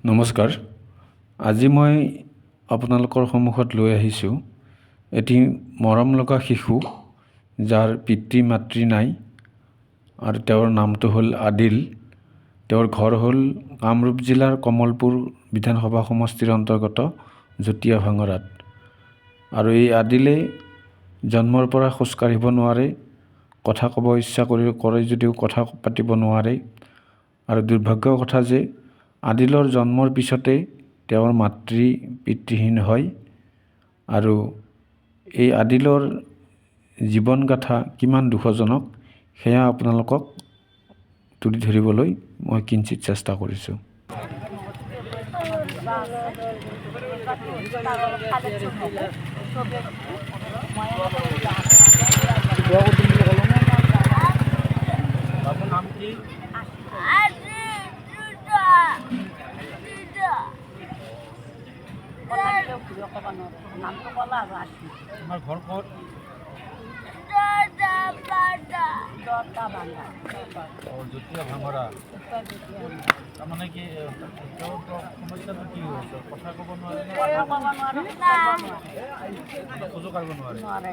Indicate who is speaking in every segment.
Speaker 1: নমস্কাৰ। আজি মই আপোনালোকৰ সন্মুখত লৈ আহিছোঁ এটি মৰম লগা শিশু যাৰ পিতৃ মাতৃ নাই আৰু তেওঁৰ নামটো হ'ল আদিল। তেওঁৰ ঘৰ হ'ল কামৰূপ জিলাৰ কমলপুৰ বিধানসভা সমষ্টিৰ অন্তৰ্গত জটীয়া ভাঙৰাত। আৰু এই আদিলে জন্মৰ পৰা খোজ কাঢ়িব নোৱাৰে, কথা ক'ব ইচ্ছা কৰে যদিও কথা পাতিব নোৱাৰে। আৰু দুৰ্ভাগ্যৰ কথা যে আদিলৰ জন্মৰ পিছতে তেওঁৰ মাতৃ পিতৃহীন হয়। আৰু এই আদিলৰ জীৱনগাথা কিমান দুখজনক সেয়া আপোনালোকক তুলি ধৰিবলৈ মই কিঞ্চিত চেষ্টা কৰিছোঁ।
Speaker 2: তোমাৰ ঘৰ ক'ত? জটীয়া ভাঙৰা। তাৰমানে কি সমস্যাটো কি হৈছে? কথা ক'ব নোৱাৰে, খোজো কাঢ়িব নোৱাৰে।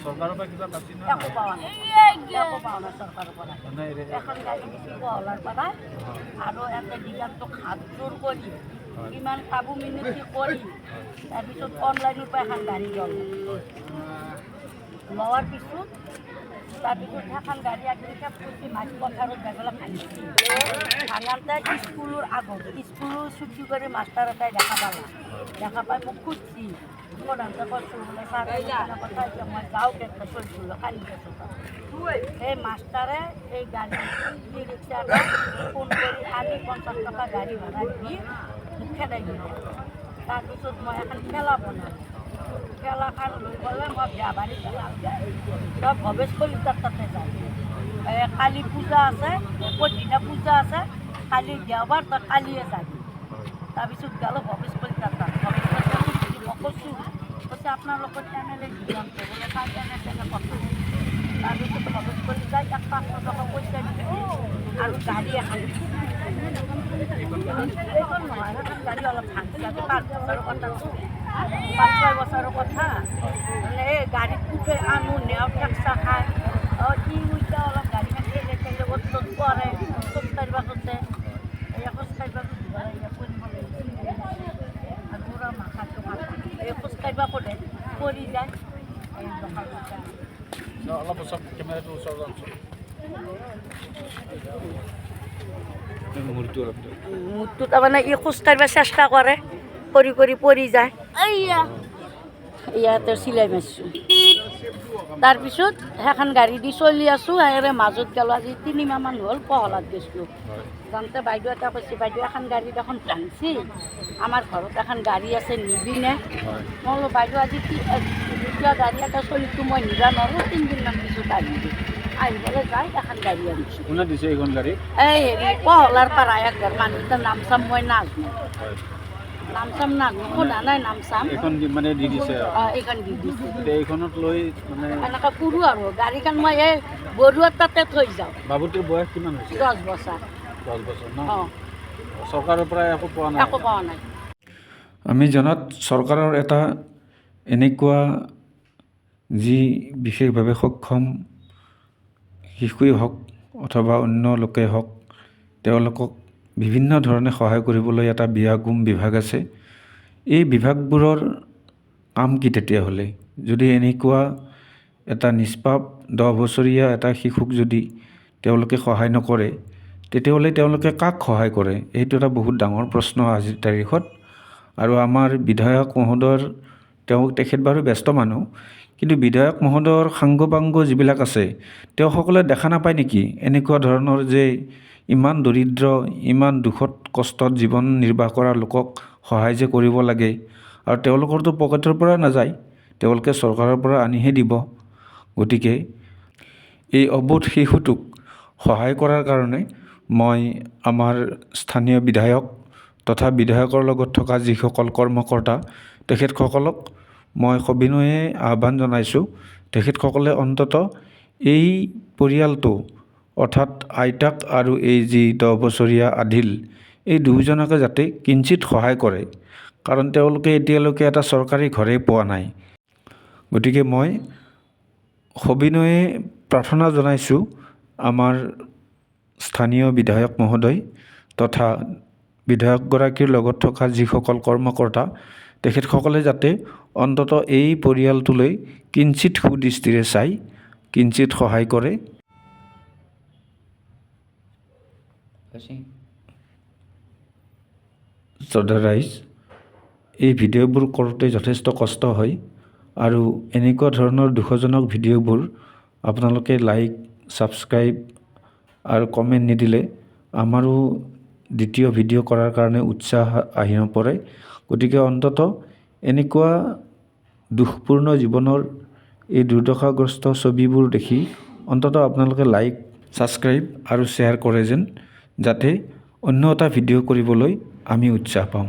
Speaker 2: চৰকাৰৰ পৰা কিবা পাইছে না?
Speaker 3: আৰু এটা দিগাটো হাত জোৰ কৰি ইমান কাবু মিনতি কৰি তাৰপিছত অনলাইনৰ পৰা এখন গাড়ী ল'ল লোৱাৰ পিছত তাৰপিছত সেইখন গাড়ী আগলৈকে ফুটি মাছ পথাৰত যাবলৈ ভাঙিছিল। ভাঙাতে স্কুলৰ আগত স্কুলৰ ছুটি কৰি মাষ্টাৰ এটাই দেখা পালা, দেখা পাই মোক খুঁজছি প্ৰধানতে কৈছোঁ বোলে ছাৰ কথা এতিয়া মই যাওঁ কেনেকৈ চলিছিলোঁ কান্দি আছোঁ। সেই মাষ্টাৰে এই গাড়ী ই ৰিক্সাটা ফোন কৰি আনি 50 টকা গাড়ী ভাড়া দি মোক খেদাই দিলে। তাৰপিছত মই এখন খেলা বনালোঁ, খেলাখন লৈ গ'লে মই বেয়াবাৰী খেলাম তই ভৱেশ কলিতাৰ তাতে যাম। কালি পূজা আছে, পৰদিনা পূজা আছে, কালি দেওবাৰ তই কালিয়ে যাবি। তাৰপিছত গ'লোঁ ভৱেশ কলিতাৰ তাত। ভৱেশ কলিতাৰ মই কৈছোঁ কৈছে আপোনালোকৰ তেনেহ'লে জীৱন বোলে তাই তেনে কথা। তাৰপিছত ভৱেশ কলিতাই 500 টকা পইচা দিছে আৰু গাড়ী এখন এইখন নহয়, সেইখন গাড়ী অলপ ভাঙিছে। 5 বছৰৰ কথা, 5-6 বছৰৰ কথা। মানে এই গাড়ীত উঠে আনো নেও টেক্সা খায় ই উঠে অলপ গাড়ীখন ঠেলে ঠেলে অ'ত ত'ত পৰে, খোজ কাঢ়িব খোজে। এই খোজ কাঢ়িব খুজিব লাগে, কৰিব লাগে আৰু পুৰা মাথাটো মাথা এই খোজ কাঢ়িব খোজে পৰি যায়। এই
Speaker 2: অলপ ওচৰত কেমেৰাটো ওচৰত আনছো।
Speaker 3: মূৰটো তাৰমানে ই খোজ কাঢ়িব চেষ্টা কৰে, কৰি কৰি পৰি যায়। ইয়াতে চিলাই মাৰিছোঁ। তাৰপিছত সেইখন গাড়ী দি চলি আছোঁ। মাজত গ'লোঁ আজি 3 মাহমান হ'ল পহলাত গৈছিলোঁ। যাওঁতে বাইদেউ এটা কৈছে বাইদেউ এখন গাড়ীত এখন ভাঙছি, আমাৰ ঘৰত এখন গাড়ী আছে নিবিনে। মই বোলো বাইদেউ আজি দ্বিতীয় গাড়ী এটা চলিছোঁ মই নিবা নোৱাৰোঁ, 3 দিনমান পিছত আহিবি। আহি পেলাই যাই এখন গাড়ী আনিছোঁ।
Speaker 2: কোনে দিছে এইখন গাড়ী?
Speaker 3: এই হেৰি পহলাৰ পৰা একঘৰ মানুহৰ নাম চাম মই নাজানো, নাম চাম নাজানো, শুনা নাই নাম চাম।
Speaker 2: এইখন মানে দি দিছে?
Speaker 3: এইখন দি দিছে।
Speaker 2: এইখনত লৈ মানে
Speaker 3: এনেকৈ কৰোঁ আৰু গাড়ীখন মই এই বৰুৱাৰ তাতে থৈ যাওঁ।
Speaker 2: বাবুটোৰ বয়স কিমান হৈছে?
Speaker 3: 10 বছৰ।
Speaker 2: 10 বছৰ ন?
Speaker 3: অঁ,
Speaker 2: চৰকাৰৰ পৰা একো পোৱা নাই?
Speaker 3: একো পোৱা নাই।
Speaker 1: আমি জনাত চৰকাৰৰ এটা এনেকুৱা যি বিশেষভাৱে সক্ষম শিশুৱেই হওক অথবা অন্য লোকেই হওক তেওঁলোকক বিভিন্ন ধৰণে সহায় কৰিবলৈ এটা বিয়াগোম বিভাগ আছে। এই বিভাগবোৰৰ কাম কি তেতিয়াহ'লে? যদি এনেকুৱা এটা নিষ্পাপ 10 বছৰীয়া এটা শিশুক যদি তেওঁলোকে সহায় নকৰে তেতিয়াহ'লে তেওঁলোকে কাক সহায় কৰে? এইটো এটা বহুত ডাঙৰ প্ৰশ্ন আজিৰ তাৰিখত। আৰু আমাৰ বিধায়ক মহোদয়ৰ তেখেত বাৰু ব্যস্ত মানুহ, কিন্তু বিধায়ক মহোদয়ৰ সাংগ পাংগ যিবিলাক আছে তেওঁসকলে দেখা নাপায় নেকি এনেকুৱা ধৰণৰ যে ইমান দৰিদ্ৰ ইমান দুখত কষ্টত জীৱন নিৰ্বাহ কৰা লোকক সহায় যে কৰিব লাগে আৰু তেওঁলোকৰতো পকেটৰ পৰা নাযায়, তেওঁলোকে চৰকাৰৰ পৰা আনিহে দিব। গতিকে এই অবোধ শিশুটোক সহায় কৰাৰ কাৰণে মই আমাৰ স্থানীয় বিধায়ক তথা বিধায়কৰ লগত থকা যিসকল কৰ্মকৰ্তা তেখেতসকলক মই সবিনয়ে আহ্বান জনাইছোঁ তেখেতসকলে অন্ততঃ এই পৰিয়ালটো অৰ্থাৎ আইতাক আৰু এই যি 10 বছৰীয়া আদিল, এই দুয়োজনকে যাতে কিঞ্চিত সহায় কৰে, কাৰণ তেওঁলোকে এতিয়ালৈকে এটা চৰকাৰী ঘৰেই পোৱা নাই। গতিকে মই সবিনয়ে প্ৰাৰ্থনা জনাইছোঁ আমাৰ স্থানীয় বিধায়ক মহোদয় তথা বিধায়কগৰাকীৰ লগত থকা যিসকল কৰ্মকৰ্তা, তেখেতসকলে যাতে অন্ততঃ এই পৰিয়ালটোলৈ কিঞ্চিত সুদৃষ্টিৰে চাই কিঞ্চিত সহায় কৰে। শ্ৰদ্ধা ৰাইজ, এই ভিডিঅ'বোৰ কৰোঁতে যথেষ্ট কষ্ট হয় আৰু এনেকুৱা ধৰণৰ দুখজনক ভিডিঅ'বোৰ আপোনালোকে লাইক, ছাবস্ক্ৰাইব আৰু কমেণ্ট নিদিলে আমাৰো দ্বিতীয় ভিডিঅ' কৰাৰ কাৰণে উৎসাহ আহি নপৰে। গতিকে অন্ততঃ এনেকুৱা দুখপূৰ্ণ জীৱনৰ এই দুৰ্দশাগ্ৰস্ত ছবিবোৰ দেখি অন্ততঃ আপোনালোকে লাইক, ছাবস্ক্ৰাইব আৰু শ্বেয়াৰ কৰে যেন, যাতে অন্য এটা ভিডিঅ' কৰিবলৈ আমি উৎসাহ পাওঁ।